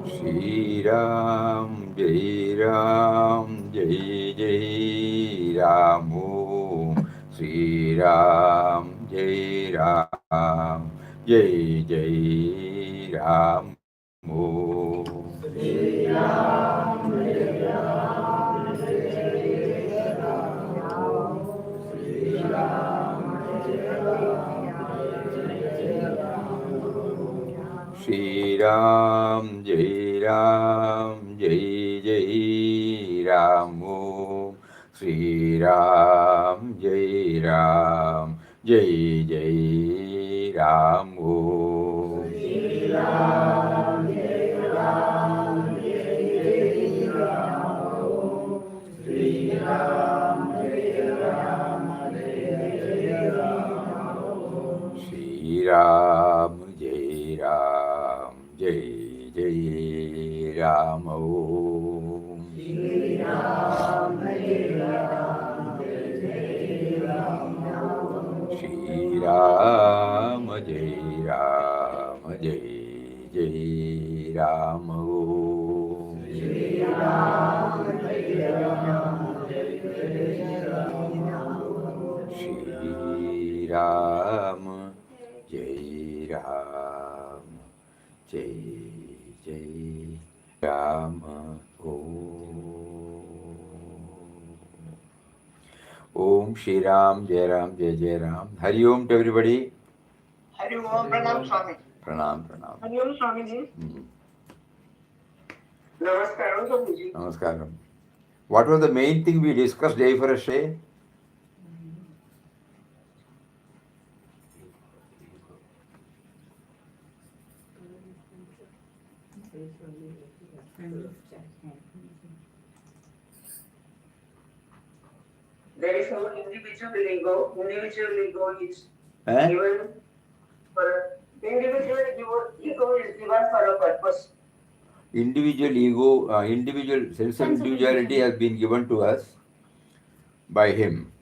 Shri Ram, Jai Ram, Jai Jai Ram. Shri Ram, Jai Ram, Jai Jai Ram. Shri Ram, Jai Ram, Jai Jai Ram. Shri Ram, Jai Ram, Jai Jai Ram. Shri Ram, Jai Ram, Jai Jai Ram. Shri Ram, Jai Ram, Jai Jai Ram. Shri Ram, Jai Ram, Jai Jai Ram. Om Shri Ram, Jai Ram, Jai Jai Ram. Hari Om to everybody. Hari Om, Pranam Swami. Pranam, pranam. Hari Om Swamiji. Namaskaram Swamiji. Namaskaram. What was the main thing we discussed day for a day? There is no individual ego. Individual ego is given for individual ego is given for a purpose. Individual ego, individual sense of individuality has been given to us by him.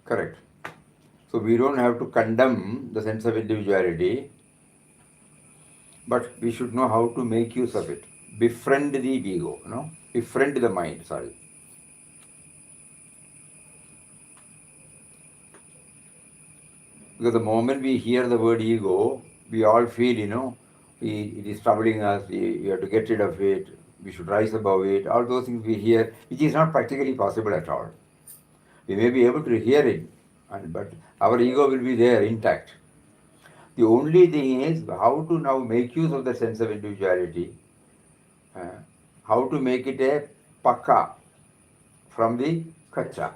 Correct. So we don't have to condemn the sense of individuality, but we should know how to make use of it. Befriend the ego, befriend the mind, sorry. Because the moment we hear the word ego, we all feel, it is troubling us, we have to get rid of it, we should rise above it, all those things we hear, which is not practically possible at all. We may be able to hear it, but our ego will be there intact. The only thing is how to now make use of the sense of individuality, how to make it a pakka from the kacha.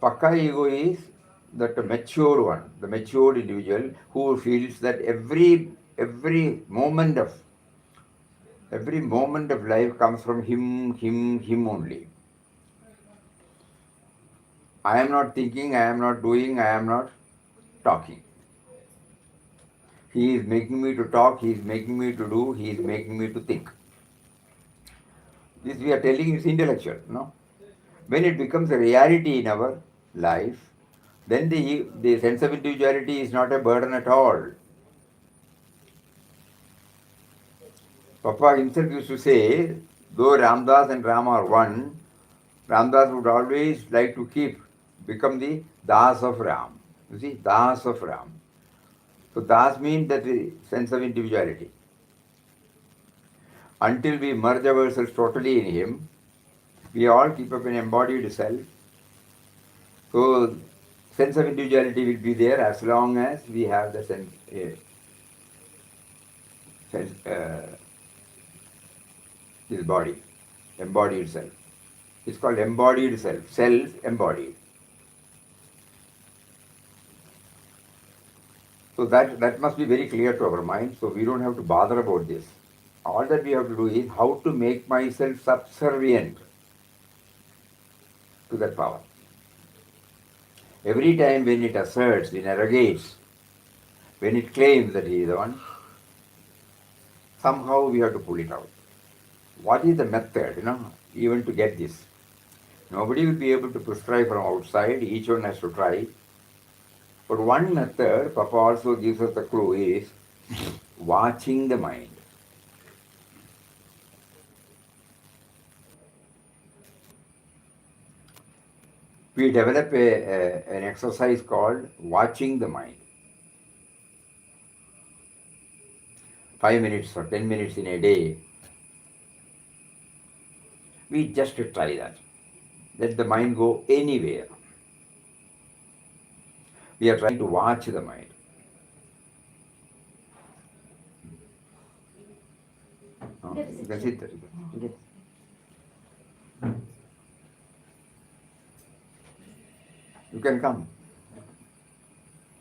Pakka ego is that mature one, the matured individual who feels that every moment of life comes from him only. I am not thinking, I am not doing, I am not talking. He is making me to talk, he is making me to do, he is making me to think. This we are telling is intellectual, no? When it becomes a reality in our life, then the sense of individuality is not a burden at all. Papa himself used to say, though Ramdas and Ram are one, Ramdas would always like to become the Das of Ram. You see, Das of Ram. So Das means that the sense of individuality. Until we merge ourselves totally in him, we all keep up an embodied self. So sense of individuality will be there as long as we have the this body, embodied self. It's called embodied self, self-embodied. So that must be very clear to our mind, so we don't have to bother about this. All that we have to do is how to make myself subservient to that power. Every time when it asserts, it arrogates, when it claims that he is the one, somehow we have to pull it out. What is the method, even to get this? Nobody will be able to prescribe from outside, each one has to try. But one method, Papa also gives us the clue, is watching the mind. We develop an exercise called watching the mind. 5 minutes or 10 minutes in a day, we just try that. Let the mind go anywhere. We are trying to watch the mind. You can sit there. Okay. You can come.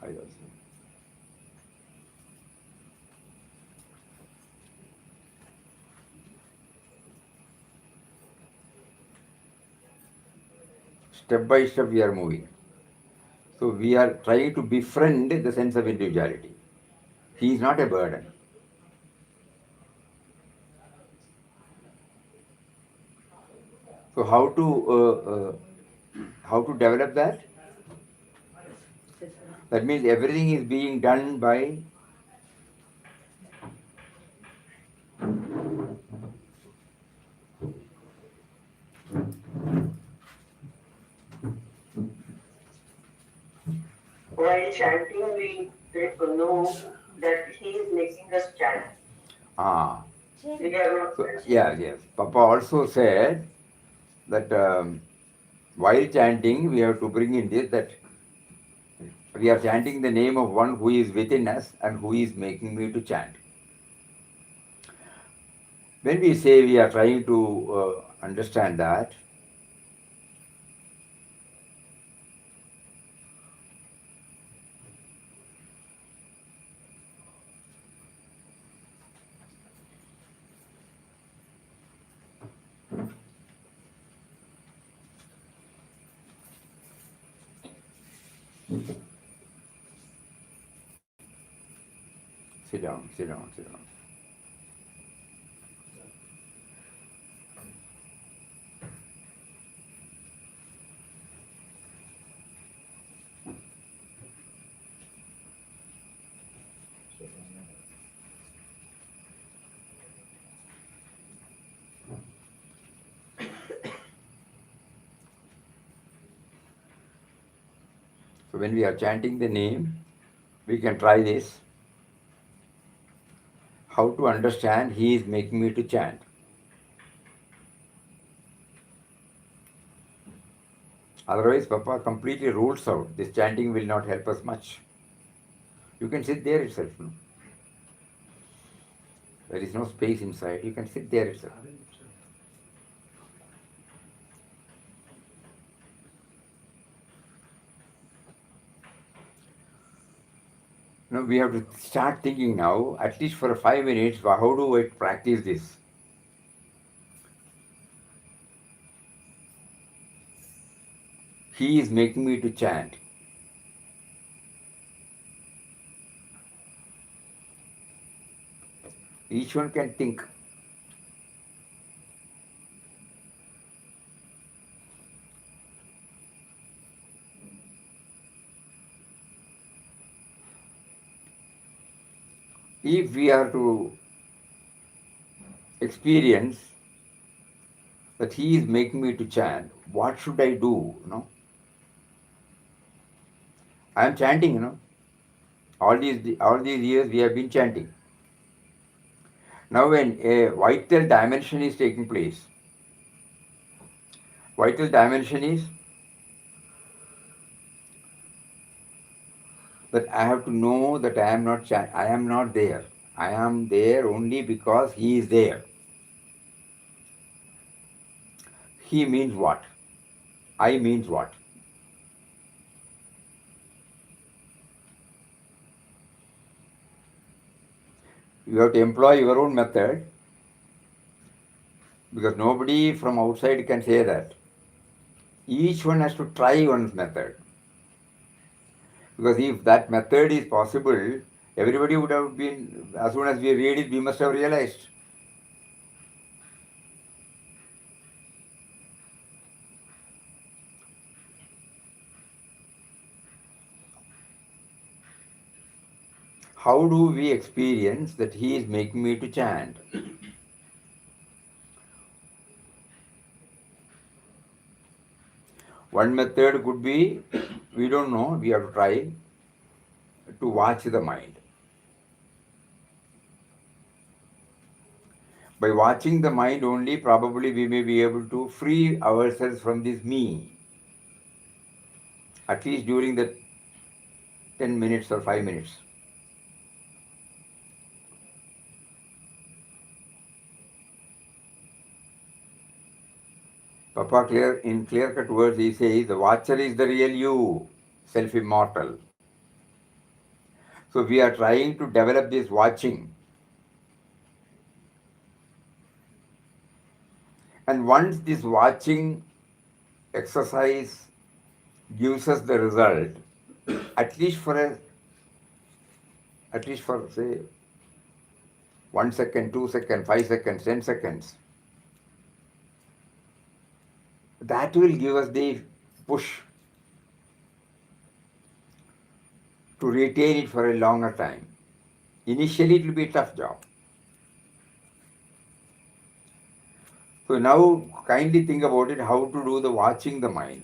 I also. Step by step we are moving. So we are trying to befriend the sense of individuality. He is not a burden. So how to develop that? That means everything is being done by while chanting, we get to know that he is making us chant. ah. We are not So, yes. Papa also said that while chanting, we have to bring in this that we are chanting the name of one who is within us and who is making me to chant. When we say we are trying to understand that, sit down. So when we are chanting the name, we can try this. How to understand he is making me to chant. Otherwise, Papa completely rules out. This chanting will not help us much. You can sit there itself. No? There is no space inside. You can sit there itself. No, we have to start thinking now, at least for 5 minutes, how do I practice this? He is making me to chant. Each one can think. If we are to experience that he is making me to chant, what should I do? I am chanting. All these years we have been chanting. Now when a vital dimension is taking place, vital dimension is that I have to know that I am not I am not there. I am there only because he is there. He means what? I means what? You have to employ your own method because nobody from outside can say that. Each one has to try one's method. Because if that method is possible, Everybody would have been, as soon as we read it, we must have realized. How do we experience that he is making me to chant? One method could be, we don't know, we have to try to watch the mind. By watching the mind only, probably we may be able to free ourselves from this me, at least during the 10 minutes or 5 minutes. Papa clear in clear cut words he says the watcher is the real you, self immortal. So we are trying to develop this watching. And once this watching exercise gives us the result, at least for a at least for say 1 second, 2 seconds, 5 seconds, 10 seconds, that will give us the push to retain it for a longer time. Initially it will be a tough job. So now kindly think about it how to do the watching the mind.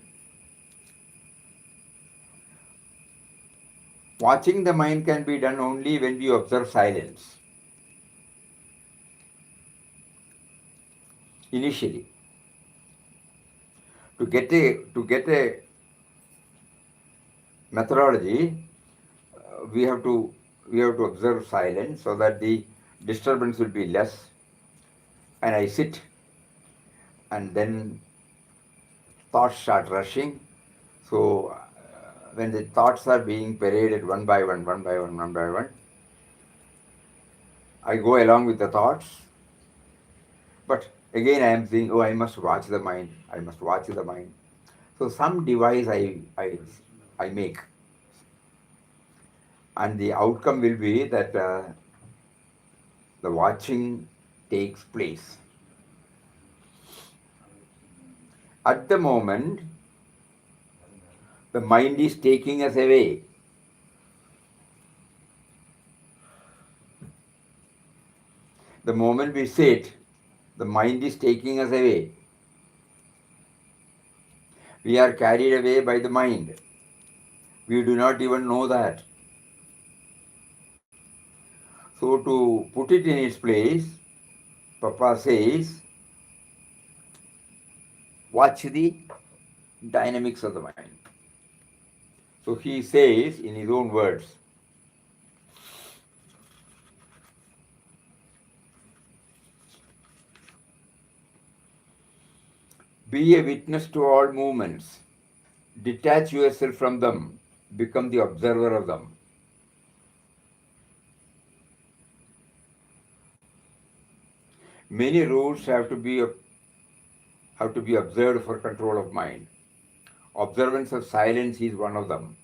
Watching the mind can be done only when we observe silence. Initially, to get a methodology, we have to we have to observe silence so that the disturbance will be less. And I sit, and then thoughts start rushing. So when the thoughts are being paraded one by one, one by one, one by one, I go along with the thoughts. But again, I am saying, oh, I must watch the mind. I must watch the mind. So some device I make, and the outcome will be that the watching takes place. At the moment, the mind is taking us away. The moment we sit, the mind is taking us away. We are carried away by the mind. We do not even know that. So, to put it in its place, Papa says, watch the dynamics of the mind. So, he says in his own words, be a witness to all movements. Detach yourself from them. Become the observer of them. Many rules have to be observed for control of mind. Observance of silence is one of them.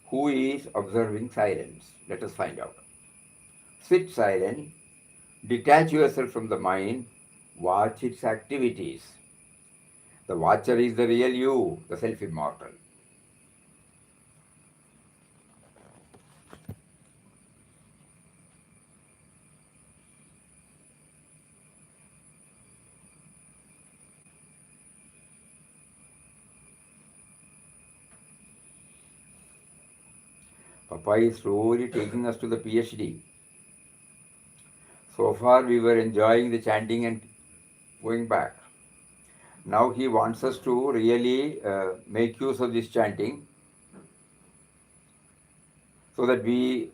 Who is observing silence? Let us find out. Sit silent, detach yourself from the mind, watch its activities. The watcher is the real you, the self immortal. Papa is slowly taking us to the PhD. So far, we were enjoying the chanting and going back. Now, he wants us to really make use of this chanting so that we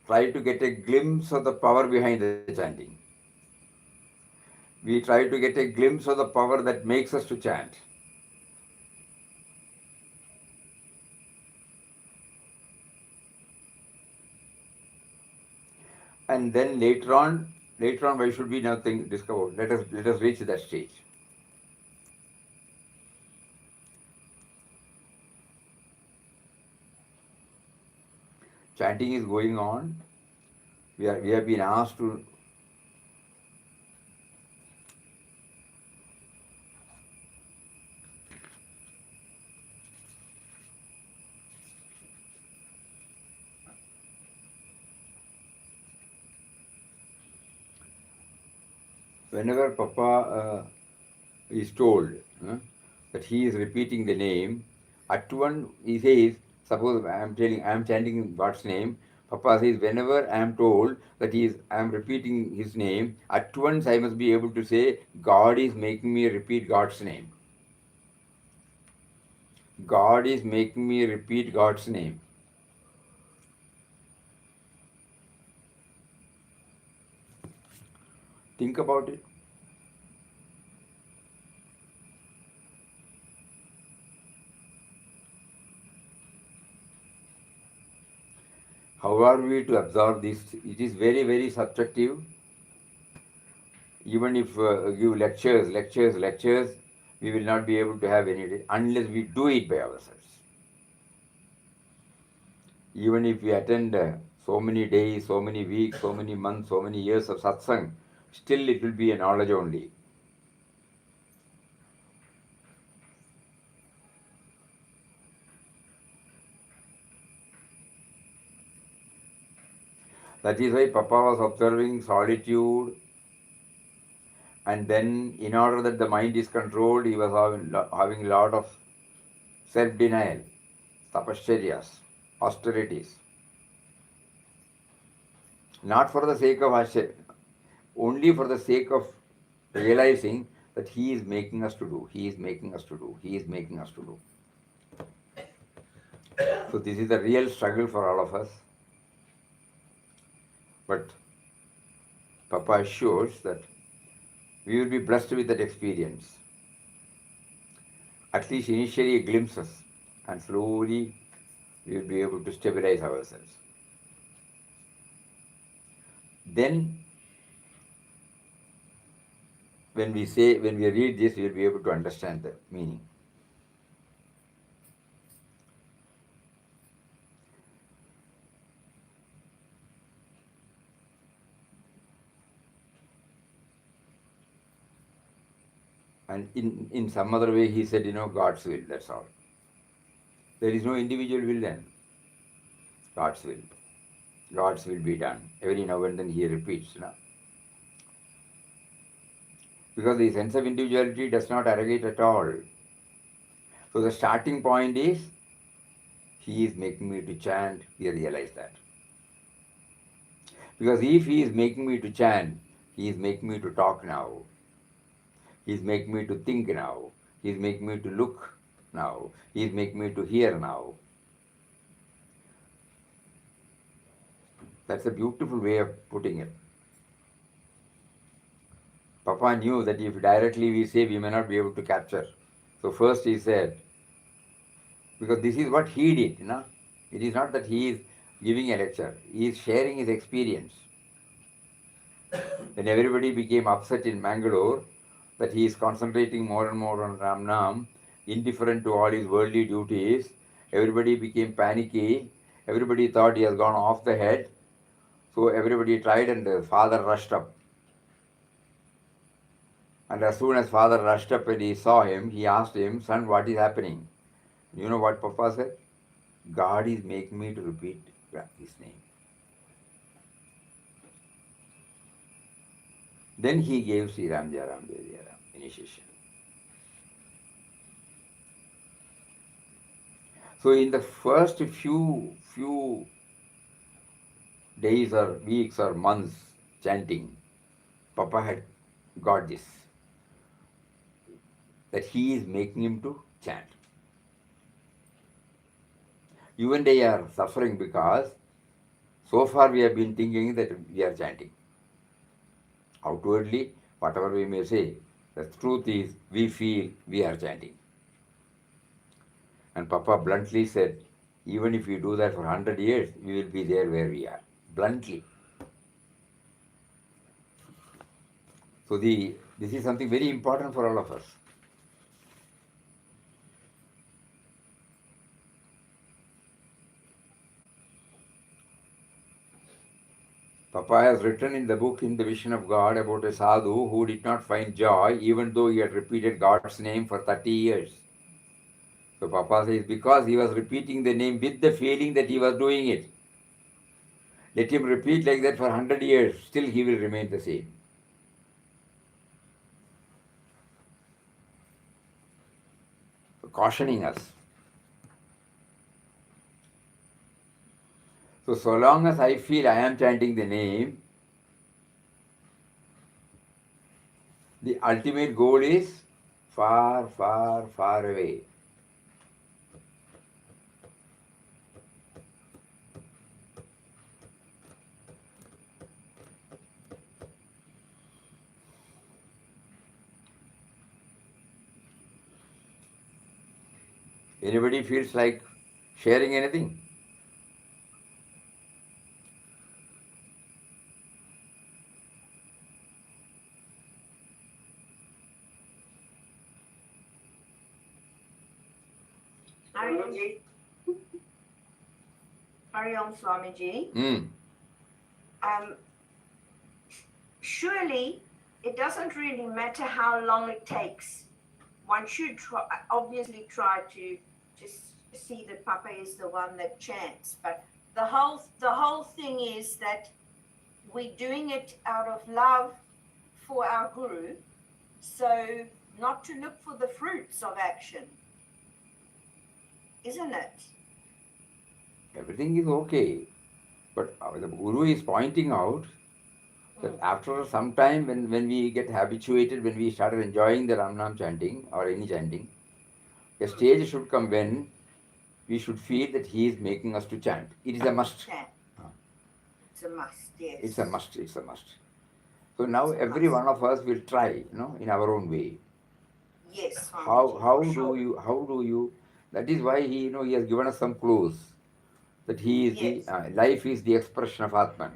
try to get a glimpse of the power behind the chanting. We try to get a glimpse of the power that makes us to chant. And then later on, why should we now think discover? Let us reach that stage. Chanting is going on. We have been asked to. Whenever Papa is told that he is repeating the name, at one he says, suppose I am chanting God's name. Papa says, whenever I am told that I am repeating his name, at once I must be able to say, God is making me repeat God's name. God is making me repeat God's name. Think about it. How are we to absorb this? It is very, very subjective. Even if give lectures, we will not be able to have any unless we do it by ourselves. Even if we attend so many days, so many weeks, so many months, so many years of satsang, still it will be a knowledge only. That is why Papa was observing solitude, and then in order that the mind is controlled, he was having a lot of self-denial, tapascharyas, austerities. Not for the sake of only for the sake of realizing that he is making us to do, he is making us to do, he is making us to do. So this is the real struggle for all of us. But Papa assures that we will be blessed with that experience. At least initially glimpses, and slowly we will be able to stabilize ourselves. Then when we read this, we will be able to understand the meaning. And in some other way, he said, God's will, that's all. There is no individual will then. God's will. God's will be done. Every now and then he repeats. Because the sense of individuality does not arrogate at all. So the starting point is, he is making me to chant, we realize that. Because if he is making me to chant, he is making me to talk now. He is making me to think now. He is making me to look now. He is making me to hear now. That's a beautiful way of putting it. Papa knew that if directly we say, we may not be able to capture. So first he said, because this is what he did, It is not that he is giving a lecture. He is sharing his experience. When everybody became upset in Mangalore, that he is concentrating more and more on Ram Nam, indifferent to all his worldly duties, everybody became panicky. Everybody thought he has gone off the head. So everybody tried, and the father rushed up. And as soon as father rushed up and he saw him, he asked him, "Son, what is happening?" You know what Papa said? God is making me to repeat his name. Then he gave Sri Ram Jai Ram Jai Jai Ram initiation. So in the first few days or weeks or months chanting, Papa had got this, that he is making him to chant. You and I are suffering because so far we have been thinking that we are chanting. Outwardly, whatever we may say, the truth is we feel we are chanting. And Papa bluntly said, even if we do that for 100 years, we will be there where we are. Bluntly. So this is something very important for all of us. Papa has written in the book In the Vision of God about a sadhu who did not find joy even though he had repeated God's name for 30 years. So Papa says because he was repeating the name with the feeling that he was doing it. Let him repeat like that for 100 years, still he will remain the same. So cautioning us. So long as I feel I am chanting the name, the ultimate goal is far, far, far away. Anybody feels like sharing anything? Swamiji. Hari Om Swamiji. Surely it doesn't really matter how long it takes. One should obviously try to just see that Papa is the one that chants. But the whole thing is that we're doing it out of love for our Guru, so not to look for the fruits of action, isn't it? Everything is okay. But the Guru is pointing out that after some time, when we get habituated, when we started enjoying the Ram Nam chanting or any chanting, a stage should come when we should feel that he is making us to chant. It is a must. It's a must, yes. It's a must, it's a must. So now every one of us will try, in our own way. Yes. How do you? That is why he has given us some clues that he is the life is the expression of Atman.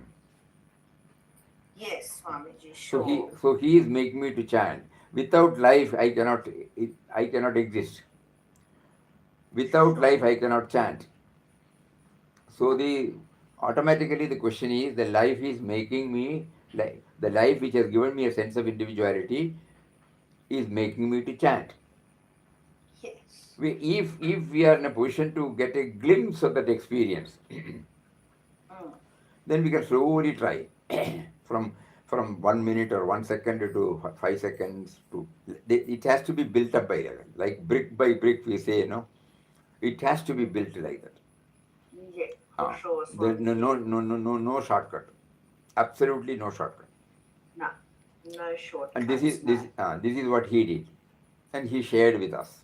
Yes, Swamiji, sure. So he is making me to chant. Without life, I cannot exist. Without life, I cannot chant. So automatically the question is the life is making me the life which has given me a sense of individuality is making me to chant. Yes. If we are in a position to get a glimpse of that experience, then we can slowly try from 1 minute or 1 second to 5 seconds to it has to be built up by level, like brick by brick we say, it has to be built like that. Yeah, for sure. There no shortcut, absolutely no shortcut. No shortcuts. And this is what he did, and he shared with us.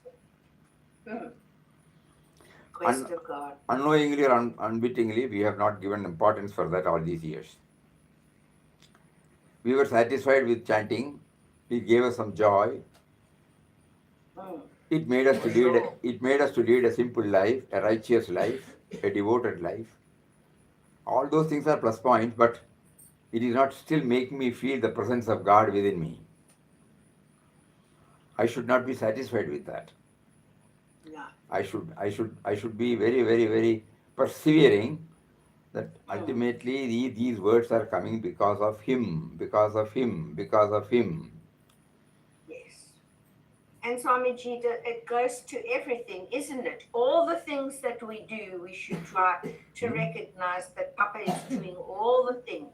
Quest of God. Unknowingly or unwittingly, we have not given importance for that all these years. We were satisfied with chanting. It gave us some joy. It made us to lead a simple life, a righteous life, a devoted life. All those things are plus points, but it is not still making me feel the presence of God within me. I should not be satisfied with that. Yeah. I should be very, very, very persevering that ultimately these words are coming because of him, because of him, because of him. Yes. And Swamiji, it goes to everything, isn't it? All the things that we do, we should try to recognize that Papa is doing all the things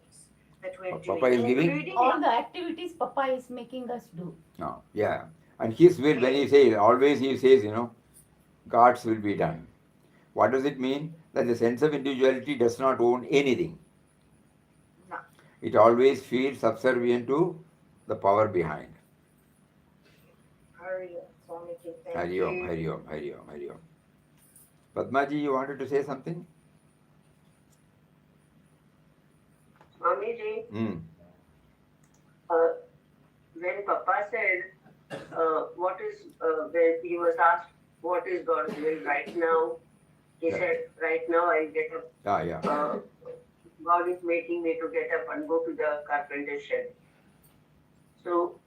that we're doing. Papa is giving including all the activities Papa is making us do. Yeah. And his will, when he says, always he says, God's will be done. What does it mean? That the sense of individuality does not own anything. No. It always feels subservient to the power behind. Hari Om, Swamiji, thank Hari you. Om, Hari Om, Hari Om, Hari Om. Padmaji, you wanted to say something? Swamiji, when Papa said, when he was asked, what is God's will right now? He said, right now I'll get up. God is making me to get up and go to the carpenter shed. So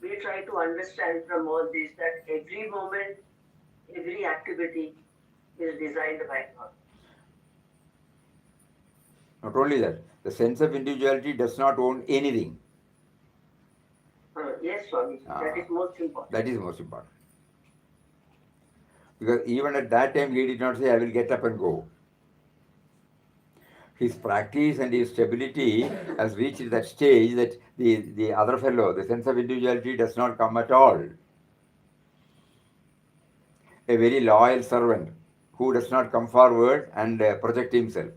we try to understand from all this that every moment, every activity is designed by God. Not only that, the sense of individuality does not own anything. Yes, Swamiji, that Ah, is most important. that is most important. Because even at that time, he did not say, I will get up and go. His practice and his stability has reached that stage that the other fellow, the sense of individuality does not come at all. A very loyal servant who does not come forward and project himself.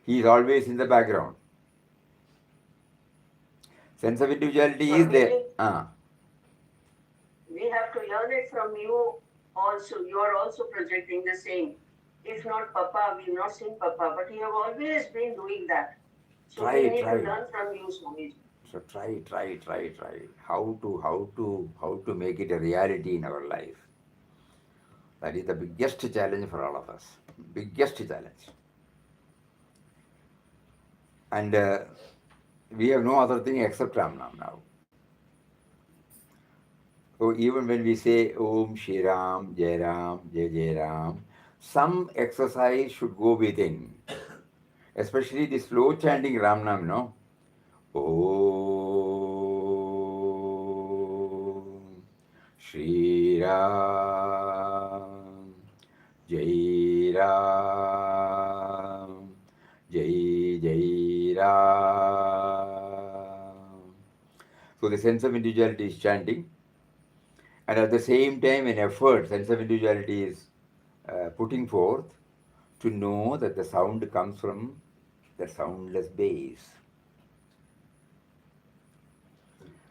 He is always in the background. Sense of individuality is there. Swamiji, we have to learn it from you also. You are also projecting the same. If not Papa, we've not seen Papa, but you have always been doing that. So we Try, need to try. learn from you, Swamiji. So try. How to make it a reality in our life. That is the biggest challenge for all of us. Biggest challenge. And we have no other thing except Ramnam now. So even when we say Om Shri Ram, Jai Ram, Jai Jai Ram, some exercise should go within. Especially the slow chanting Ramnam, no? Om Shri Ram, Jai Ram, Jai Jai Ram. So the sense of individuality is chanting, and at the same time, an effort, sense of individuality is putting forth to know that the sound comes from the soundless base.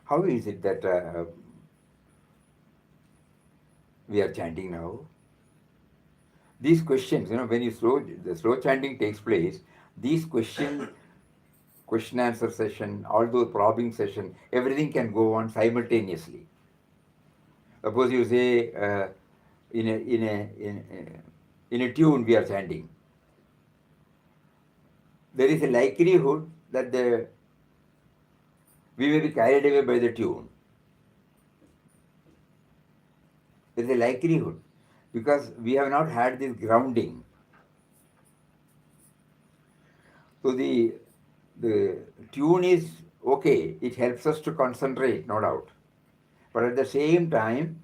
How is it that we are chanting now? These questions, when the slow chanting takes place, these question answer session, all those probing session, everything can go on simultaneously. Suppose you say in a in a in a tune we are chanting, there is a likelihood that we may be carried away by the tune. There is a likelihood because we have not had this grounding. So the tune is okay, it helps us to concentrate, no doubt. But at the same time,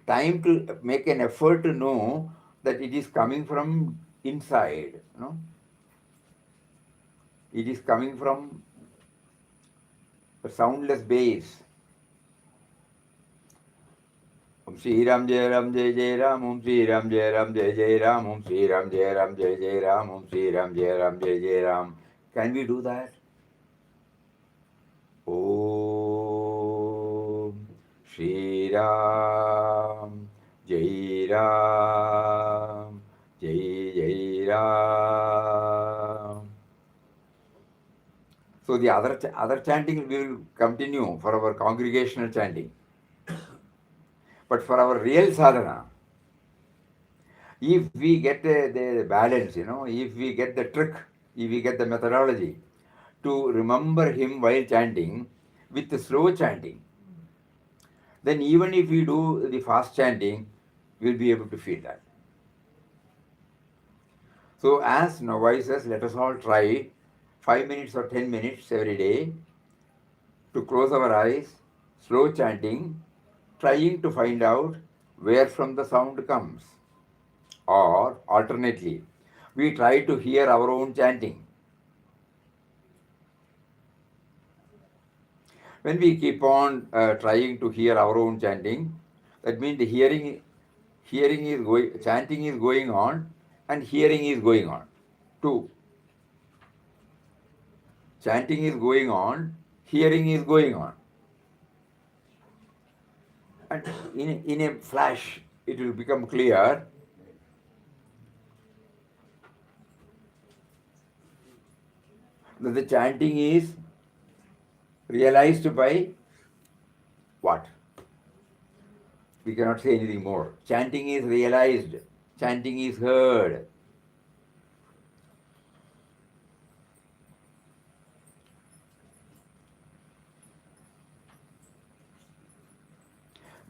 time to make an effort to know that it is coming from inside, it is coming from a soundless base. Om Sri Ram Jai Ram Jai Jai Ram, Om Sri Ram Jai Ram Jai Jai Ram, Om Sri Ram Jai Ram Jai Jai Ram, Om Sri Ram Jai Ram Jai Jai Ram. Can we do that? Om Shri Ram Jai Ram Jai Jai Ram. So the other chanting we will continue for our congregational chanting. But for our real sadhana, if we get the balance, if we get the trick, if we get the methodology to remember him while chanting with the slow chanting, then even if we do the fast chanting, we'll be able to feel that. So as novices, let us all try 5 minutes or 10 minutes every day to close our eyes, slow chanting, trying to find out where from the sound comes. Or alternately, we try to hear our own chanting. When we keep on trying to hear our own chanting, that means the hearing is going, chanting is going on, and hearing is going on. Two, chanting is going on, hearing is going on, and in a flash, it will become clear that the chanting is realized by what? We cannot say anything more. Chanting is realized, chanting is heard.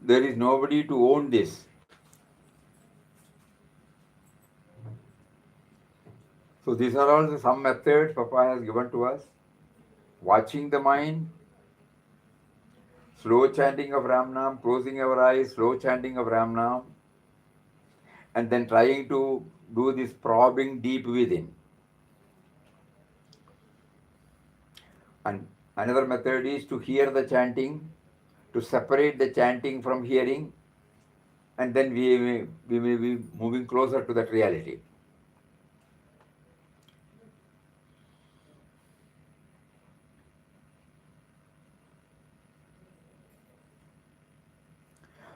There is nobody to own this. So these are all some methods Papa has given to us. Watching the mind, slow chanting of Ram Nam, closing our eyes, slow chanting of Ram Nam, and then trying to do this probing deep within. And another method is to hear the chanting, to separate the chanting from hearing, and then we may be moving closer to that reality.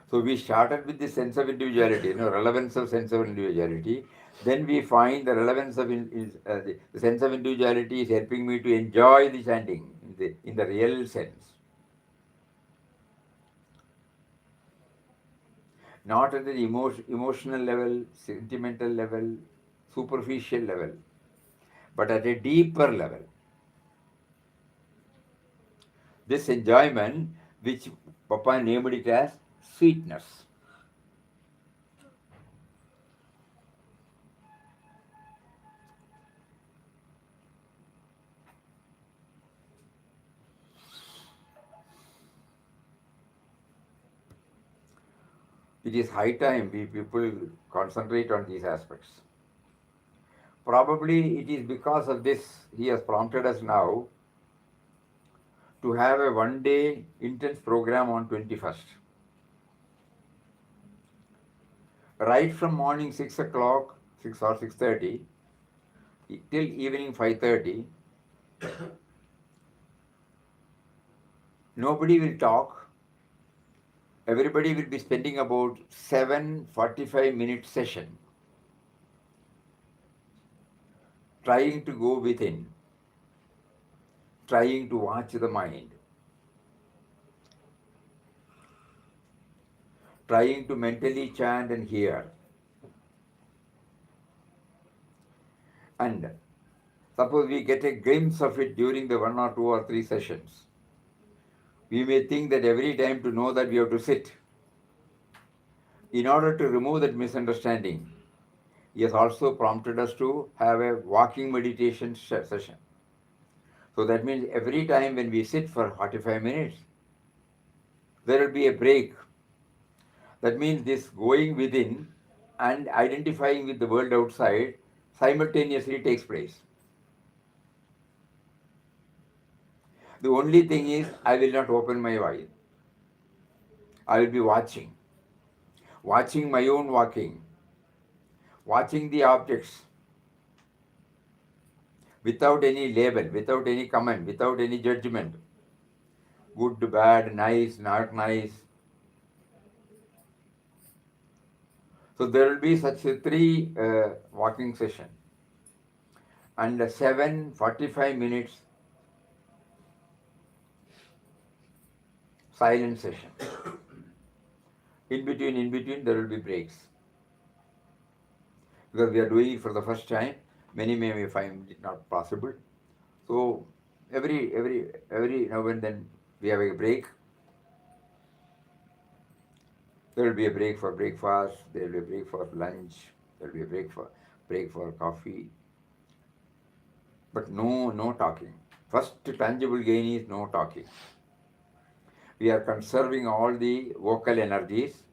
So we started with the sense of individuality, relevance of sense of individuality. Then we find the relevance of the sense of individuality is helping me to enjoy the chanting in the real sense, not at the emotional level, sentimental level, superficial level, but at a deeper level. This enjoyment, which Papa named it as sweetness. It is high time we people concentrate on these aspects. Probably it is because of this he has prompted us now to have a one day intense program on 21st. Right from morning 6 o'clock, 6 or 6:30 till evening 5:30, nobody will talk. Everybody will be spending about 7 45 minute session trying to go within, trying to watch the mind, trying to mentally chant and hear. And suppose we get a glimpse of it during the 1 or 2 or 3 sessions. We may think that every time to know that we have to sit. In order to remove that misunderstanding, he has also prompted us to have a walking meditation session. So that means every time when we sit for 45 minutes, there will be a break. That means this going within and identifying with the world outside simultaneously takes place. The only thing is, I will not open my eyes. I will be watching my own walking, watching the objects without any label, without any comment, without any judgment. Good, bad, nice, not nice. So there will be such a three walking session and a 7 45 minutes silent session. In between, there will be breaks because we are doing it for the first time. Many may find it not possible. So every now and then we have a break. There will be a break for breakfast. There will be a break for lunch. There will be a break for coffee. But no talking. First tangible gain is no talking. We are conserving all the vocal energies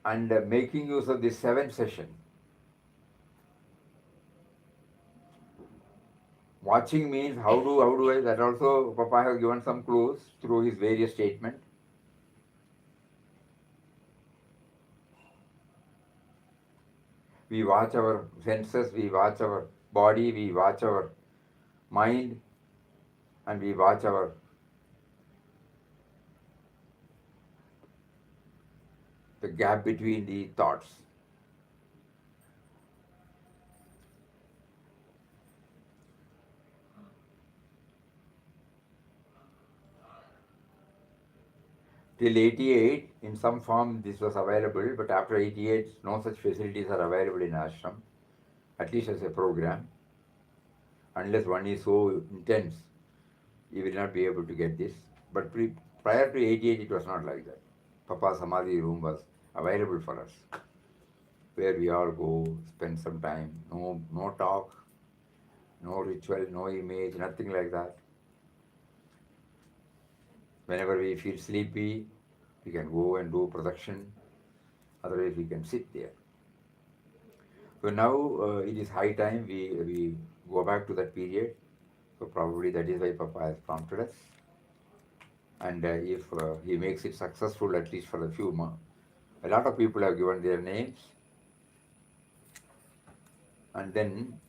and making use of this 7 session. Watching means how do I, that also Papa has given some clues through his various statements. We watch our senses, we watch our body, we watch our mind, and we watch our the gap between the thoughts. Till 88, in some form this was available, but after 88, no such facilities are available in ashram, at least as a program. Unless one is so intense, you will not be able to get this. But prior to 88, it was not like that. Papa Samadhi room was available for us. where we all go, spend some time. No talk, no ritual, no image, nothing like that. Whenever we feel sleepy, we can go and do production. Otherwise, we can sit there. So now it is high time we go back to that period. So probably that is why Papa has prompted us. And if he makes it successful, at least for a few months, a lot of people have given their names. And then,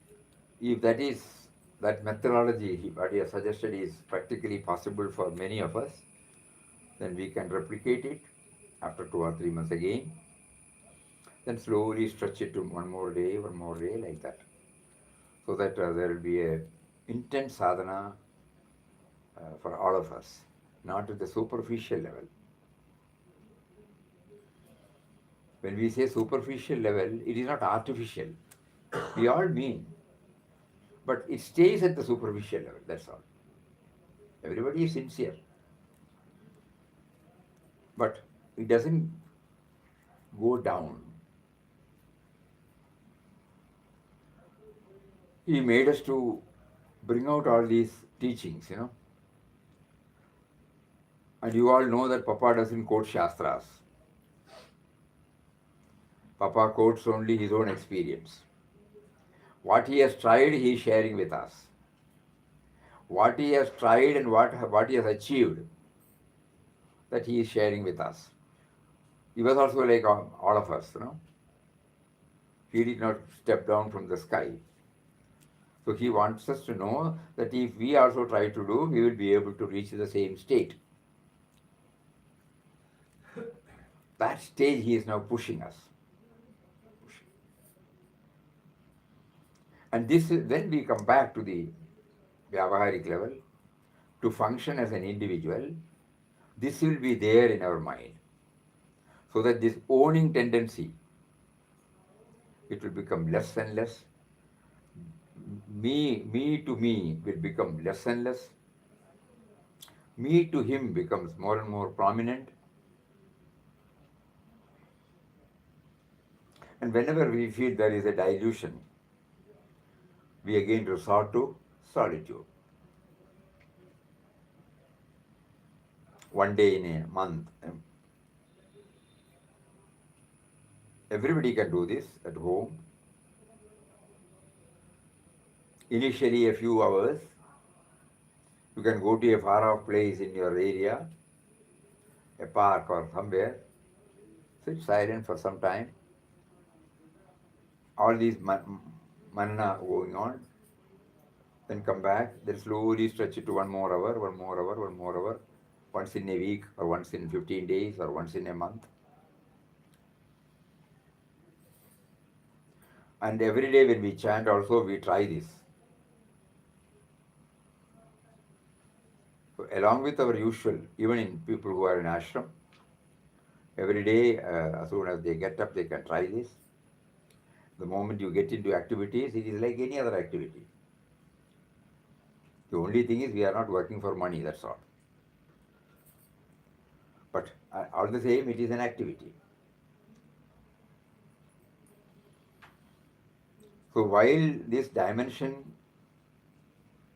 if that methodology what he has suggested is practically possible for many of us, then we can replicate it after 2 or 3 months again. Then slowly stretch it to one more day, like that, so that there will be a intense sadhana for all of us, not at the superficial level. When we say superficial level, it is not artificial. We all mean, but it stays at the superficial level. That's all. Everybody is sincere, but it doesn't go down. He made us to bring out all these teachings. And you all know that Papa doesn't quote Shastras. Papa quotes only his own experience. What he has tried, he is sharing with us. What he has tried and what he has achieved, that he is sharing with us. He was also like all of us. He did not step down from the sky. So he wants us to know that if we also try to do, we will be able to reach the same state. That stage he is now pushing us. And then we come back to the Vyavaharic level. To function as an individual, this will be there in our mind. So that this owning tendency, it will become less and less. Me to me will become less and less. Me to him becomes more and more prominent. And whenever we feel there is a dilution, we again resort to solitude. One day in a month, everybody can do this at home. Initially, a few hours. You can go to a far off place in your area, a park or somewhere, sit silent for some time. All these manana going on, then come back, then slowly stretch it to 1 more hour, 1 more hour, 1 more hour, once in a week or once in 15 days or once in a month. And every day when we chant also, we try this. So along with our usual, even in people who are in ashram, every day, as soon as they get up, they can try this. The moment you get into activities, it is like any other activity. The only thing is we are not working for money, that's all. But all the same, it is an activity. So while this dimension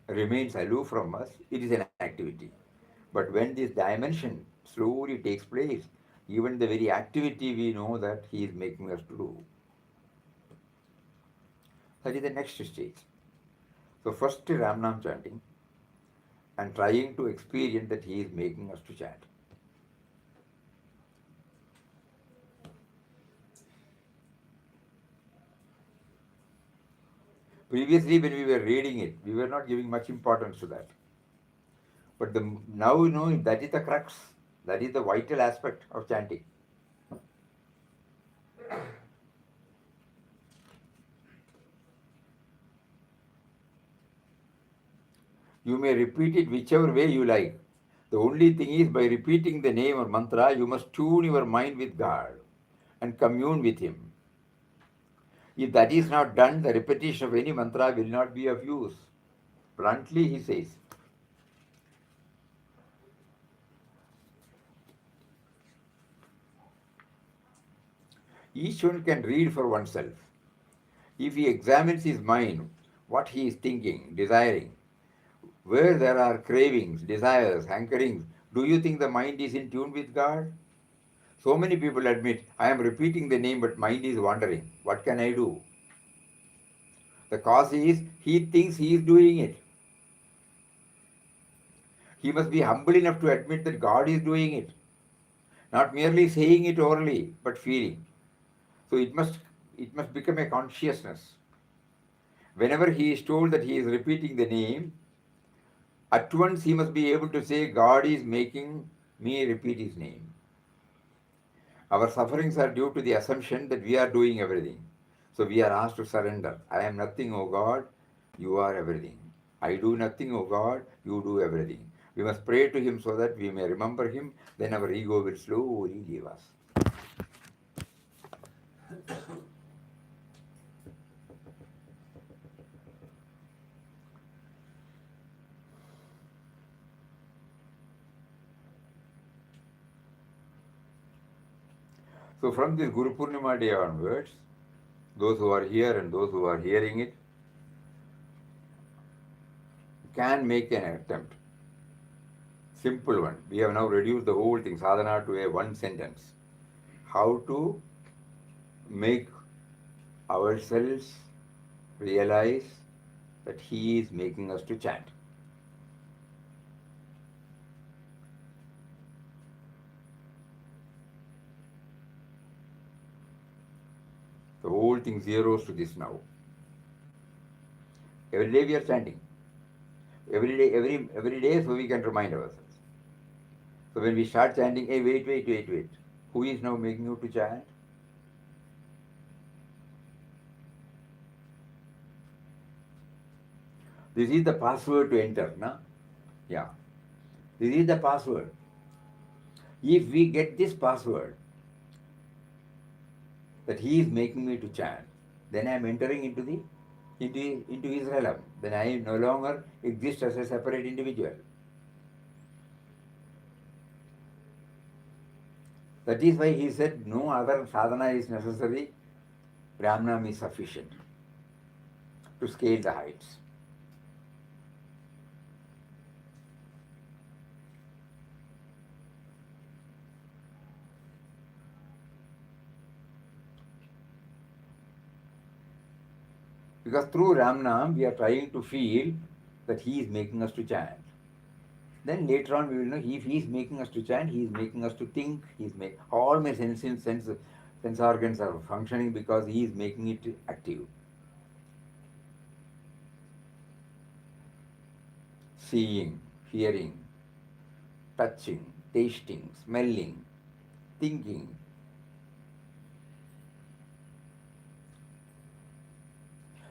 remains aloof from us, it is an activity. But when this dimension slowly takes place, even the very activity we know that he is making us to do. That is the next stage. So first Ramnam chanting and trying to experience that he is making us to chant. Previously, when we were reading it, we were not giving much importance to that. But now you know that is the crux, that is the vital aspect of chanting. You may repeat it whichever way you like. The only thing is, by repeating the name or mantra, you must tune your mind with God and commune with Him. If that is not done, the repetition of any mantra will not be of use. Bluntly, he says. Each one can read for oneself. If he examines his mind, what he is thinking, desiring, where there are cravings, desires, hankerings, do you think the mind is in tune with God? So many people admit, I am repeating the name but mind is wandering. What can I do? The cause is he thinks he is doing it. He must be humble enough to admit that God is doing it. Not merely saying it orally, but feeling. So it must become a consciousness. Whenever he is told that he is repeating the name, at once he must be able to say, God is making me repeat his name. Our sufferings are due to the assumption that we are doing everything. So we are asked to surrender. I am nothing, O God, you are everything. I do nothing, O God, you do everything. We must pray to him so that we may remember him, then our ego will slowly leave us. So from this Guru Purnima day onwards, those who are here and those who are hearing it can make an attempt. Simple one. We have now reduced the whole thing, sadhana, to a one sentence. How to make ourselves realize that he is making us to chant. The whole thing zeroes to this now. Every day we are chanting. Every day, so we can remind ourselves. So when we start chanting, hey, wait. Who is now making you to chant? This is the password to enter, na? Yeah. This is the password. If we get this password, that he is making me to chant, then I am entering into his realm. Then I no longer exist as a separate individual. That is why he said no other sadhana is necessary, Ramnam is sufficient to scale the heights. Because through Ramnam we are trying to feel that he is making us to chant. Then later on we will know if he is making us to chant, he is making us to think, all my sense organs are functioning because he is making it active. Seeing, hearing, touching, tasting, smelling, thinking.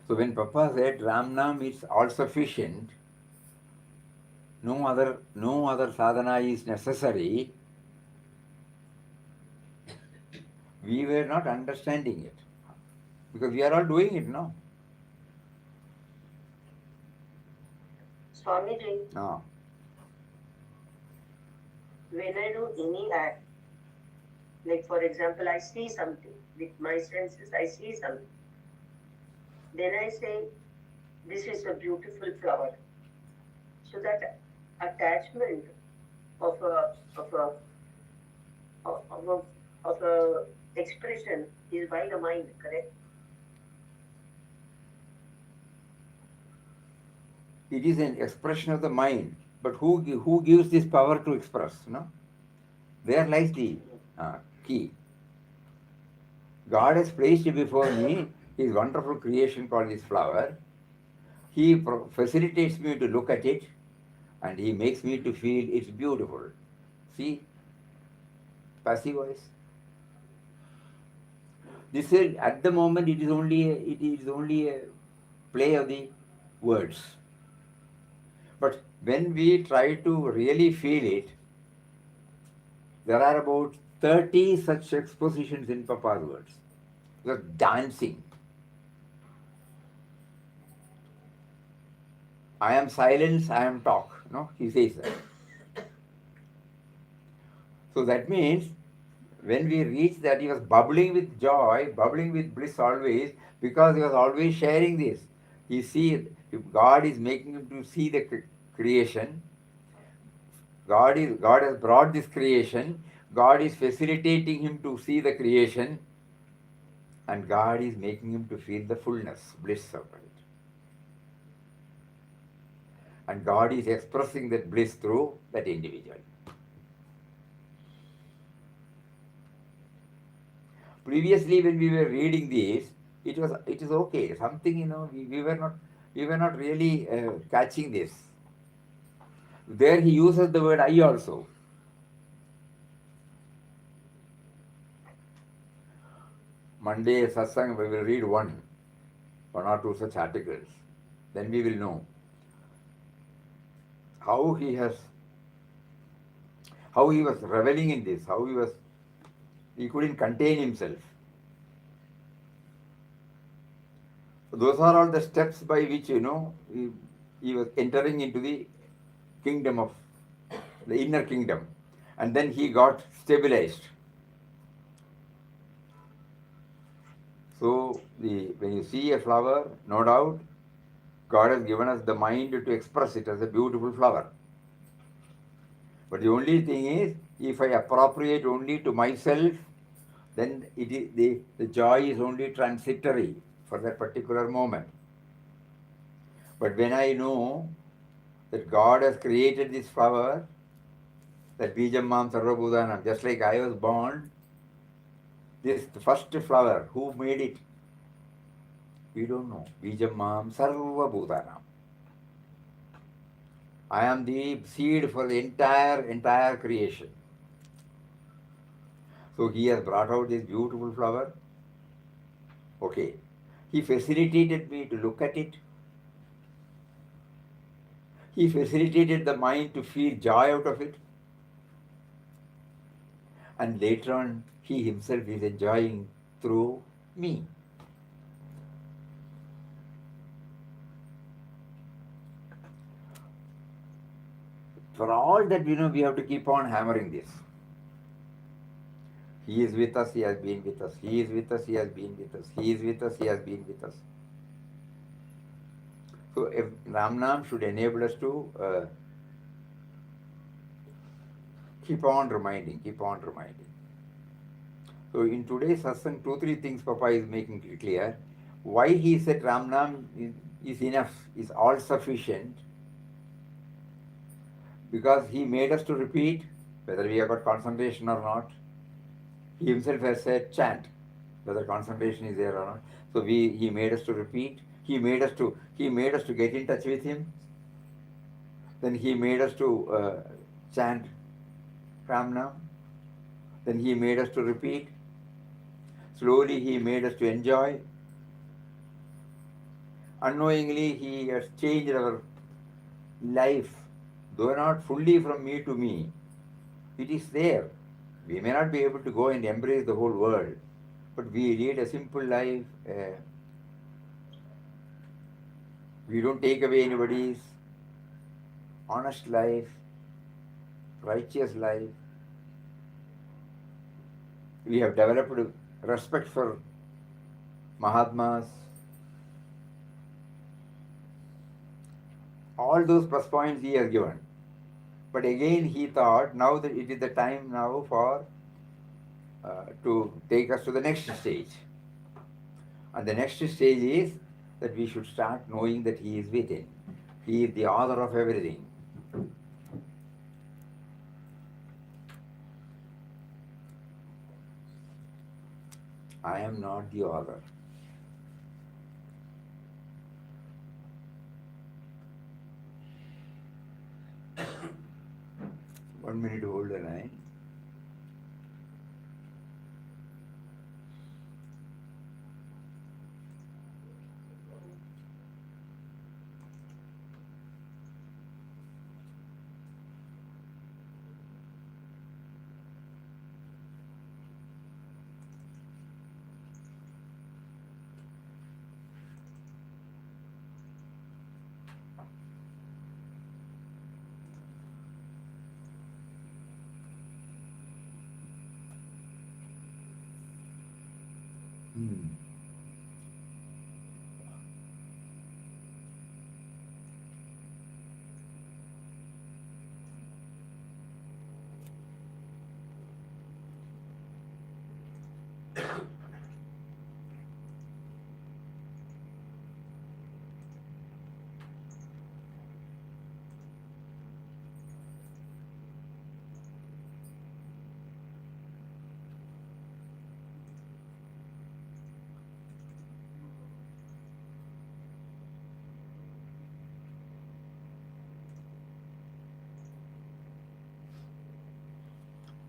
So when Papa said Ramnam is all sufficient, no other sadhana is necessary, we were not understanding it. Because we are all doing it now. Swamiji, Ah. when I do any act, like for example, I see something with my senses, I see something. Then I say, this is a beautiful flower. So that attachment of a expression is by the mind, correct? It is an expression of the mind. But who gives this power to express? No? There lies the key. God has placed before me his wonderful creation called this flower. He facilitates me to look at it and he makes me to feel it's beautiful. See? Passive voice. This is at the moment it is only a play of the words. But when we try to really feel it, there are about 30 such expositions in Papa's words. The dancing. I am silence, I am talk. No, he says that. So that means when we reached that, he was bubbling with joy, bubbling with bliss always, because he was always sharing this. He see, if God is making him to see the creation, God has brought this creation, God is facilitating him to see the creation, and God is making him to feel the fullness, bliss of it. And God is expressing that bliss through that individual. Previously, when we were reading this, it is okay. Something, we were not really catching this. There he uses the word I also. Monday Satsang, we will read one or two such articles. Then we will know how how he was reveling in this, he couldn't contain himself. Those are all the steps by which, he was entering into the kingdom of the inner kingdom, and then he got stabilized. So when you see a flower, no doubt God has given us the mind to express it as a beautiful flower. But the only thing is, if I appropriate only to myself, then the joy is only transitory for that particular moment. But when I know that God has created this flower, that Bijam Mam Sarvabhudanam, just like I was born, this the first flower, who made it? We don't know. Bijam Mam Sarvabhudanam. I am the seed for the entire creation. So he has brought out this beautiful flower. Okay. He facilitated me to look at it. He facilitated the mind to feel joy out of it. And later on, he himself is enjoying through me. For all that we have to keep on hammering this. He is with us, he has been with us. He is with us, he has been with us. He is with us, he has been with us. So if Ramnam should enable us to keep on reminding, keep on reminding. So in today's satsang, 2-3 things Papa is making clear. Why he said Ramnam is enough, is all sufficient, because he made us to repeat, whether we have got concentration or not. He himself has said chant, whether concentration is there or not. So he made us to repeat. He made us to get in touch with him. Then he made us to chant Ramnam. Then he made us to repeat. Slowly he made us to enjoy. Unknowingly he has changed our life, though not fully from me to me. It is there. We may not be able to go and embrace the whole world, but we lead a simple life. We don't take away anybody's honest life, righteous life. We have developed respect for Mahatmas. All those plus points he has given. But again he thought now that it is the time now for to take us to the next stage. And the next stage is that we should start knowing that he is within. He is the author of everything. I am not the author. One minute, hold the line.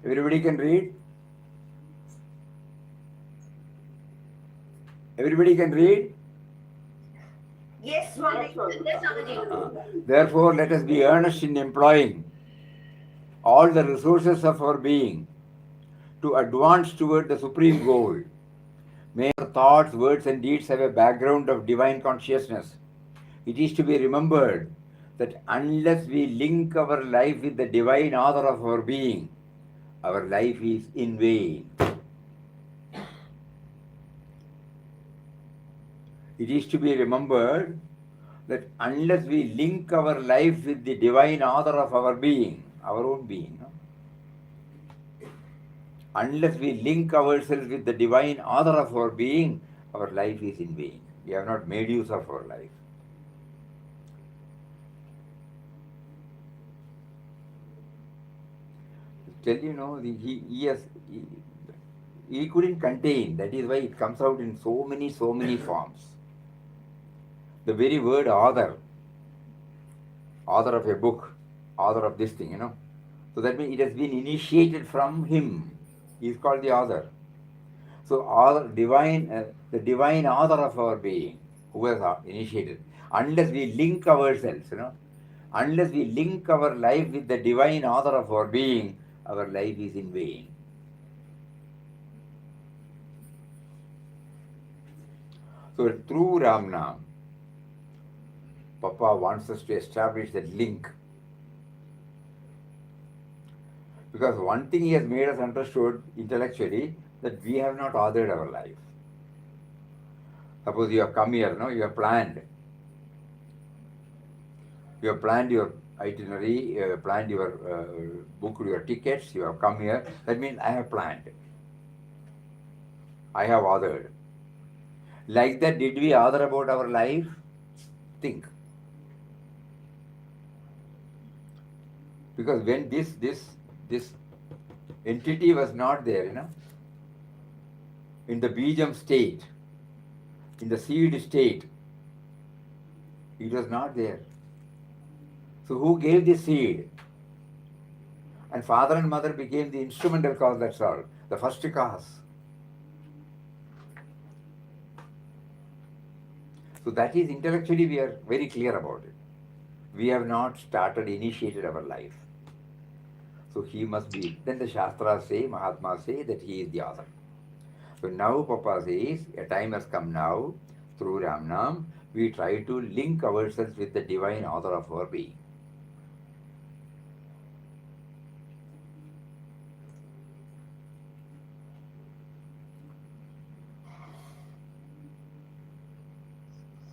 Everybody can read? Everybody can read? Yes, Swami. Therefore, let us be earnest in employing all the resources of our being to advance toward the supreme goal. May our thoughts, words, and deeds have a background of divine consciousness. It is to be remembered that unless we link our life with the divine author of our being, our life is in vain. It is to be remembered that unless we link our life with the divine author of our being, our own being, no? Unless we link ourselves with the divine author of our being, our life is in vain. We have not made use of our life. Tell you know, he couldn't contain. That is why it comes out in so many forms. The very word author, author of a book, author of this thing, you know. So that means it has been initiated from him. He is called the author. So author, the divine author of our being, who has initiated. Unless we link ourselves, you know, unless we link our life with the divine author of our being, our life is in vain. So through Ramnam, Papa wants us to establish that link. Because one thing he has made us understood intellectually that we have not authored our life. Suppose you have come here, no, you have planned. You have planned your itinerary, you have planned your booked your tickets, you have come here. That means I have planned. I have authored. Like that, did we author about our life? Think. Because when this entity was not there, you know, in the Bijam state, in the seed state, it was not there. So who gave the seed? And father and mother became the instrumental cause, that's all. The first cause. So that is intellectually we are very clear about it. We have not started, initiated our life. So he must be. Then the Shastras say, Mahatmas say that he is the author. So now Papa says, a time has come now, through Ramnam, we try to link ourselves with the divine author of our being.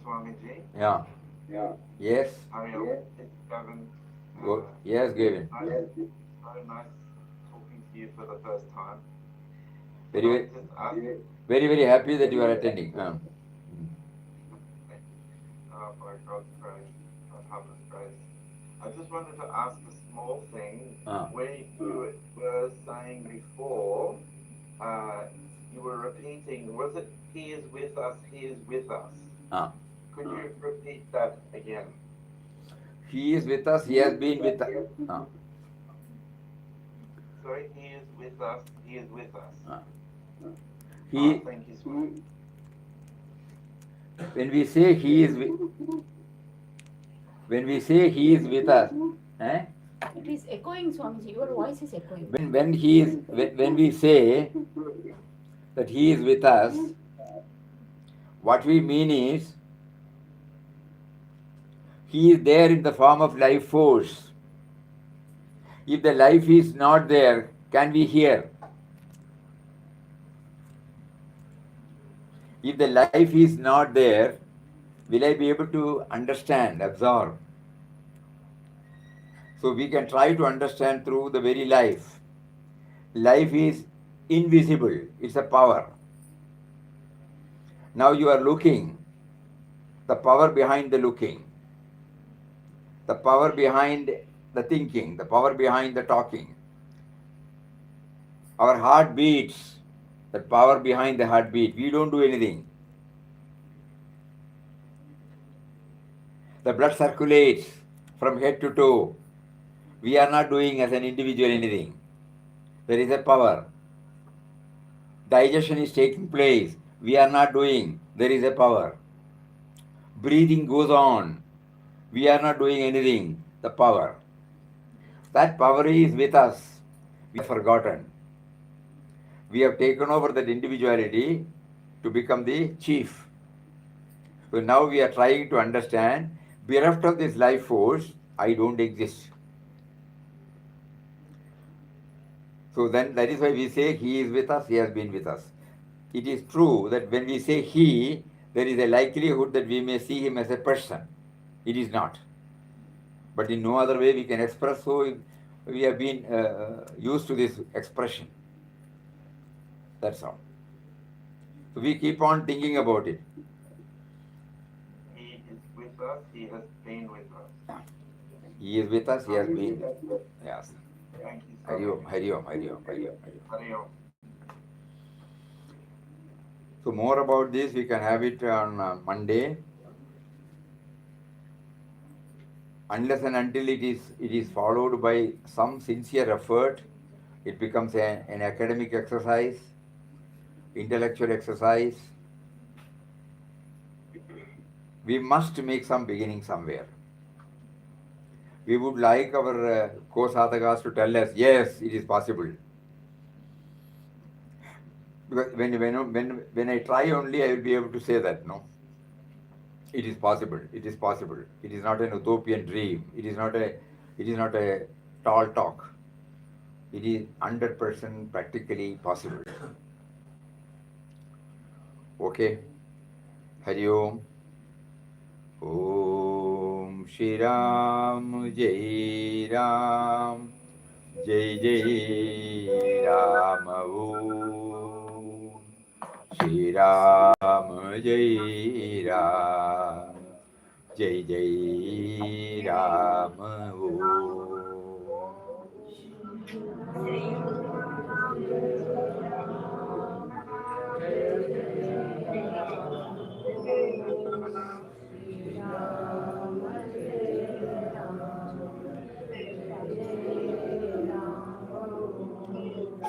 Swamiji. Yeah. Yeah. Yes. Hari Om. It's Gavin. Yes, Gavin. Very nice talking to you for the first time. Very, Just ask, very happy that you are attending. by God's grace, by Pava's grace. I just wanted to ask a small thing. When you were saying before, you were repeating, was it He is with us, He is with us? Could you repeat that again? He is with us, he has been with us. Sorry, He is with us, He is with us. Thank you, Swami. When we say he is with us, It is echoing, Swamiji. Your voice is echoing. When we say that he is with us, what we mean is he is there in the form of life force. If the life is not there, can we hear? If the life is not there, will I be able to understand, absorb? So we can try to understand through the very life. Life is invisible, it's a power. Now you are looking, the power behind the looking, the power behind the thinking, the power behind the talking. Our heart beats, the power behind the heartbeat. We don't do anything. The blood circulates from head to toe. We are not doing as an individual anything. There is a power. Digestion is taking place. We are not doing. There is a power. Breathing goes on. We are not doing anything. The power. That power is with us. We have forgotten. We have taken over that individuality to become the chief. So now we are trying to understand, bereft of this life force, I don't exist. So then that is why we say he is with us, he has been with us. It is true that when we say he, there is a likelihood that we may see him as a person. It is not. But in no other way we can express, so we have been used to this expression. That's all. So we keep on thinking about it. He is with us, he has been with us. Yeah. He is with us, he has been. Yes. Thank you so Hari Om, much. Hari Om, Hari Om, Hari Om, Hari Om. Hari Om. So more about this we can have it on Monday. Unless and until it is followed by some sincere effort, it becomes an academic exercise, intellectual exercise. We must make some beginning somewhere. We would like our co-sadhakas to tell us, yes, it is possible. Because when I try only, I will be able to say that, no. It is possible. It is possible. It is not an utopian dream. It is not a tall talk. It is 100% practically possible. Okay. Hari Om. Om Shri Ram Jai Ram. Jai Jai Ram. Om Shri Ram Jai Ram. Jai Jai Ram. Om.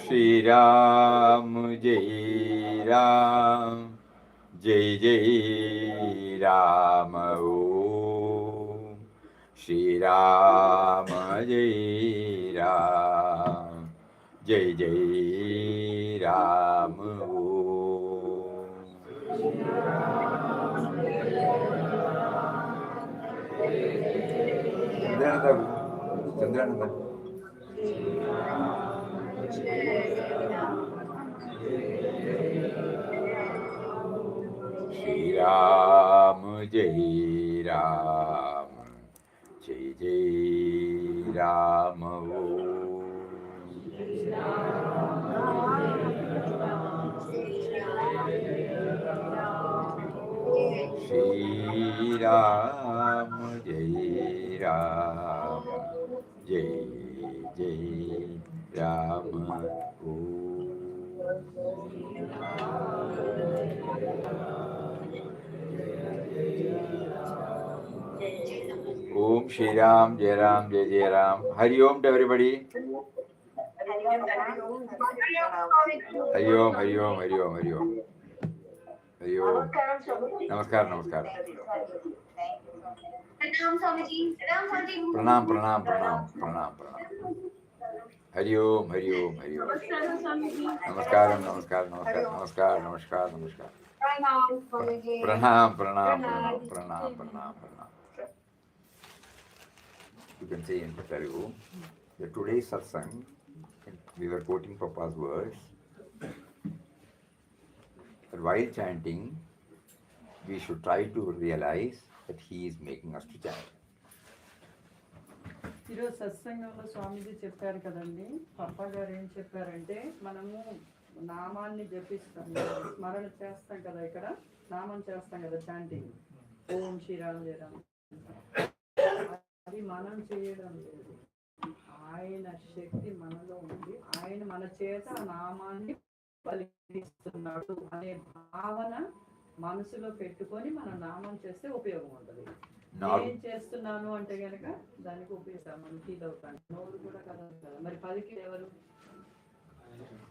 Shri Ram Jai Ram. Jai Jai Ram. Om Shri Ram Jai Ram. Jai Jai Ram. Om. Chandrananda, Chandrananda. Shri Ram Jai Ram. Jai Jai Ram. Shri Ram Jai Ram. Jai Jai Ram. Om Shri Ram Jai Ram Jai Jai Ram. Hari Om to everybody. Hari Om, Hari Om, Hari Om, Hari Om. Hari Om. Namaskar, Namaskar. Pranam, Pranam, Pranam, Pranam, Pranam. Hari Om, Hari Om, Hari Om. Namaskaram, Namaskar, Namaskar, Namaskar, Namaskar, Namaskar. Pranam, Pranam, Pranam, Pranam, Pranam, Pranam. You can say in Telugu, that today's satsang, we were quoting Papa's words, that while chanting, we should try to realize that he is making us to chant. ఈరోజు సత్సంగంలో స్వామీజీ చెప్పారు కదండి. పప్పా గారు ఏం చెప్పారంటే, మనము నామాన్ని జపిస్తాం, స్మరణ చేస్తాం కదా, ఇక్కడ నామం చేస్తాం కదా, చాంటింగ్ ఓం శ్రీరామ్ జయరామ్. అది మనం చేయడం లేదు, ఆయన శక్తి మనలో ఉంది, ఆయన మన చేత ఆ నామాన్ని పలికిస్తున్నాడు అనే భావన మనసులో పెట్టుకొని మనం నామం చేస్తే ఉపయోగం ఉంటుంది. ఏం చేస్తున్నాను అంటే కనుక దానికి ఉపయోగిస్తాం, మనం ఫీల్ అవుతాం. నోరు కూడా కదా, మరి పలికి ఎవరు?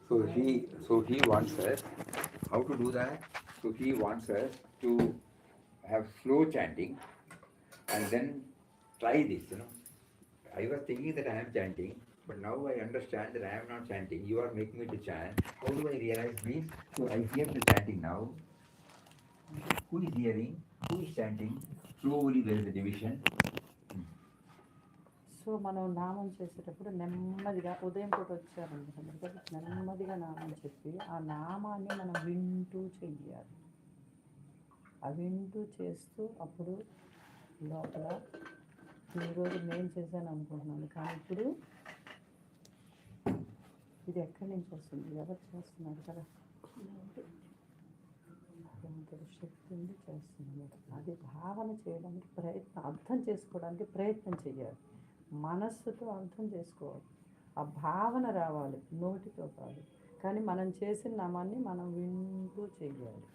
So he wants us how to do that. So he wants us to have slow chanting and then try this. I was thinking that I am chanting, but now I understand that I am not chanting. You are making me to chant. How do I realize this? So I hear the chanting now. Who is hearing? Who is chanting? Slowly there is a division. So మనం నామం చేసేటప్పుడు నెమ్మదిగా ఉదయం పూట వచ్చారనుకుంటారు కదా, నెమ్మదిగా నామం చెప్పి ఆ నామాన్ని మనం వింటూ చెయ్యాలి. ఆ వింటూ చేస్తూ అప్పుడు లోపల ఈరోజు నేను చేశాను అనుకుంటున్నాను, కానీ ఇప్పుడు ఇది ఎక్కడి నుంచి వస్తుంది, ఎవరు చేస్తున్నారు కదా, శక్తి ఉంది చేస్తున్నారు. అది భావన చేయడానికి ప్రయత్నం, అర్థం చేసుకోవడానికి ప్రయత్నం చేయాలి. మనస్సుతో అర్థం చేసుకోవాలి, ఆ భావన రావాలి, నోటితో కాదు. కానీ మనం చేసిన నామాన్ని మనం వింటూ చేయాలి.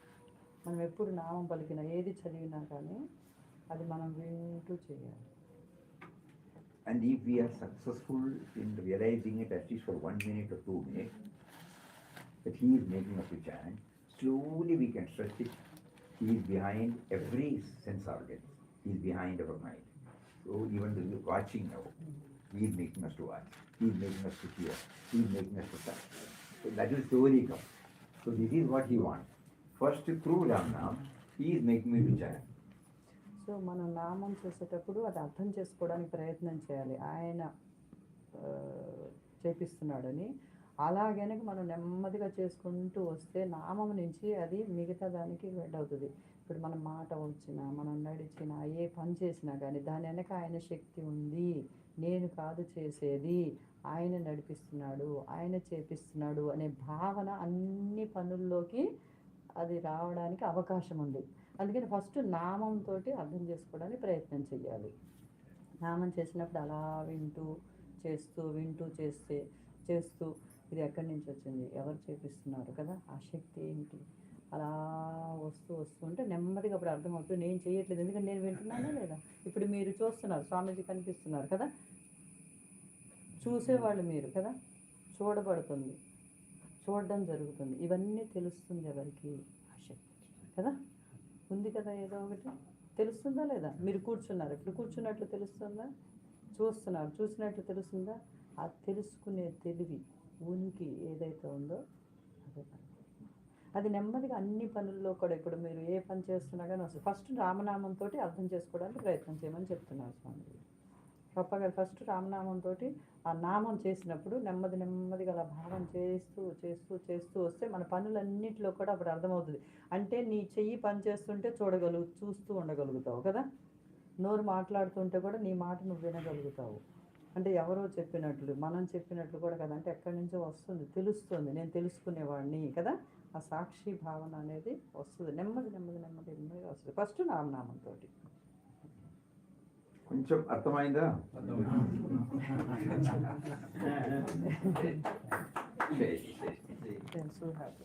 మనం ఎప్పుడు నామం పలికినా ఏది చదివినా కానీ అది మనం వింటూ చేయాలి. And if we are successful in realizing it at least for 1 minute or 2 minutes, that he is making us to chant, slowly we can stretch it. He is behind every sense organ. He is behind our mind. So even the watching now, he is making us to watch. He is making us to hear. He is making us to touch. So that will slowly come. So this is what he wants. First through Ram Nam, he is making me to chant. So మనం నామం చేసేటప్పుడు అది అర్థం చేసుకోవడానికి ప్రయత్నం చేయాలి, ఆయన చేపిస్తున్నాడని. అలాగనే మనం నెమ్మదిగా చేసుకుంటూ వస్తే నామం నుంచి అది మిగతా దానికి అవుతుంది. ఇప్పుడు మన మాట వచ్చినా, మనం నడిచినా, ఏ పని చేసినా కానీ దాని వెనక ఆయన శక్తి ఉంది. నేను కాదు చేసేది, ఆయన నడిపిస్తున్నాడు, ఆయన చేపిస్తున్నాడు అనే భావన అన్ని పనుల్లోకి అది రావడానికి అవకాశం ఉంది. అందుకని ఫస్ట్ నామంతో అర్థం చేసుకోవడానికి ప్రయత్నం చేయాలి. నామం చేసినప్పుడు అలా వింటూ చేస్తూ ఇది ఎక్కడి నుంచి వచ్చింది, ఎవరు చేపిస్తున్నారు కదా, ఆ శక్తి ఏంటి, అలా వస్తుంటే నెమ్మదిగా అప్పుడు అర్థమవుతుంది. నేను చేయట్లేదు, ఎందుకంటే నేను వింటున్నానా లేదా. ఇప్పుడు మీరు చూస్తున్నారు, స్వామీజీ కనిపిస్తున్నారు కదా, చూసేవాళ్ళు మీరు కదా, చూడబడుతుంది, చూడడం జరుగుతుంది, ఇవన్నీ తెలుస్తుంది ఎవరికి, ఆ శక్తి కదా ఉంది కదా, ఏదో ఒకటి తెలుస్తుందా లేదా. మీరు కూర్చున్నారు, ఇప్పుడు కూర్చున్నట్లు తెలుస్తుందా, చూసినట్లు తెలుస్తుందా. ఆ తెలుసుకునే తెలివి, ఉనికి ఏదైతే ఉందో అదే అది నెమ్మదిగా అన్ని పనుల్లో కూడా. ఇప్పుడు మీరు ఏ పని చేస్తున్నా కానీ వస్తుంది. ఫస్ట్ రామనామంతో అర్థం చేసుకోవడానికి ప్రయత్నం చేయమని చెప్తున్నారు స్వామి పప్పగారు. ఫస్ట్ రామనామంతో ఆ నామం చేసినప్పుడు నెమ్మదిగా అలా భావం చేస్తూ వస్తే మన పనులన్నింటిలో కూడా అప్పుడు అర్థమవుతుంది. అంటే నీ చెయ్యి పని చేస్తుంటే చూస్తూ ఉండగలుగుతావు కదా, నోరు మాట్లాడుతుంటే కూడా నీ మాట నువ్వు వినగలుగుతావు. అంటే ఎవరో చెప్పినట్లు, మనం చెప్పినట్లు కూడా కదా, అంటే ఎక్కడి నుంచో వస్తుంది, తెలుస్తుంది, నేను తెలుసుకునేవాడిని కదా, ఆ సాక్షి భావన అనేది వస్తుంది. నెమ్మదిగా వస్తుంది ఫస్ట్ రామనామంతో. కొంచెం అర్థమైందా? So happy.